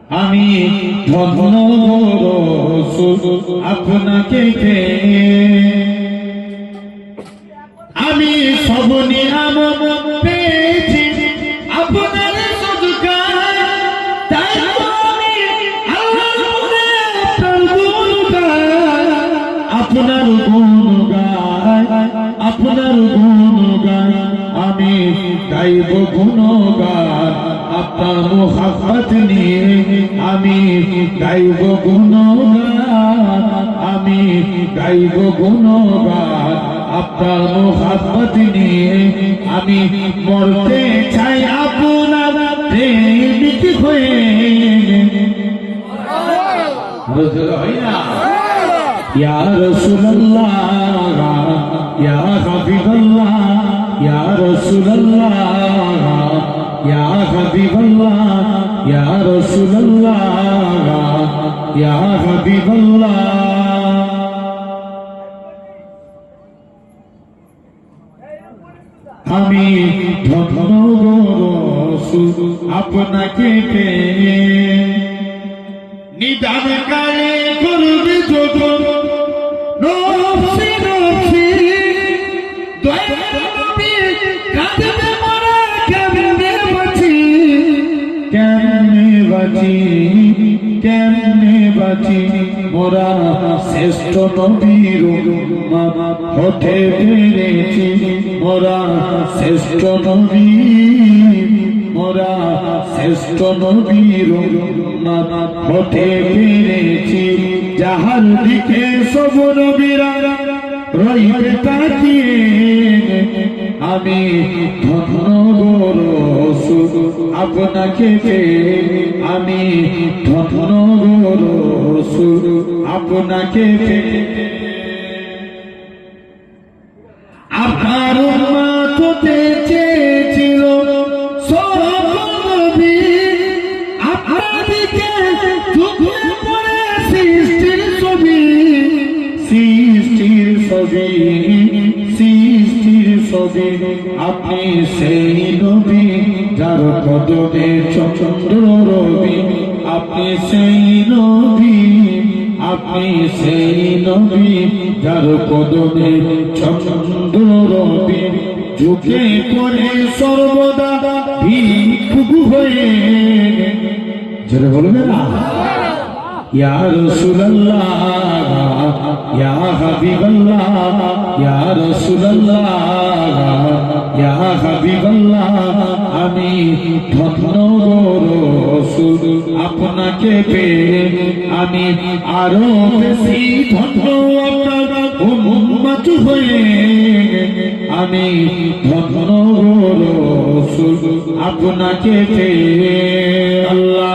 আমি ধন্য রাসূল আপনাকে পেয়ে আমি সব নিয়ামত পেয়েছি আপনার সদকায় তাই আমি আল্লাহর বলে আপনার গুণগান আমি গাইব গুণগান আপনার মোহাব্বত নিয়ে আমি গাইব গুণগান আমি গাইব গুণগান আপনার মোহাব্বত নিয়ে আমি মরতে চাই আপনার প্রেমিক হয়ে ইয়া রাসূলুল্লাহ ইয়া হাবিবাল্লাহ ইয়া রাসূলুল্লাহ ইয়া হাবিবাল্লাহ ইয়া রাসূলুল্লাহ ইয়া হাবিবাল্লাহ আমি ধন্য রাসূল আপনাকে পেয়ে নিদান কালে করবে যখন নফসি নফসি দয়াল নবী কাঁদবে মোরা কেমনে বাঁচি মোরা শ্রেষ্ঠ নবীর উম্মত হতে পেরেছি মোরা শ্রেষ্ঠ নবীর উম্মত হতে পেরেছি যাহার দিকে সব নবীরা রইবে তাকিয়ে আমি ধন্য রাসূল আপনাকে পেয়ে আমি ধন্য রাসূল আপনাকে পেয়ে আপনার উম্মত হতে চেয়েছিল সব নবী আপনার দিকে চোখে পড়ে সৃষ্টির ছবি আপনি সেই নবী যার কদমে চন্দ্র রবি আপনি সেই নবী যার কদমে চন্দ্র রবি ঝুঁকে পড়ে সর্বদা ভিক্ষুক হয়ে জোরে বলবে না ইয়া রাসূলুল্লাহ ইয়া হাবিবাল্লাহ ইয়া রাসূলুল্লাহ ইয়া হাবিবাল্লাহ আমি ধন্য রাসূল আপনাকে পেয়ে আমি আরো বেশি ধন্য আপনার উম্মত হয়ে আমি ধন্য রাসূল আপনাকে পেয়ে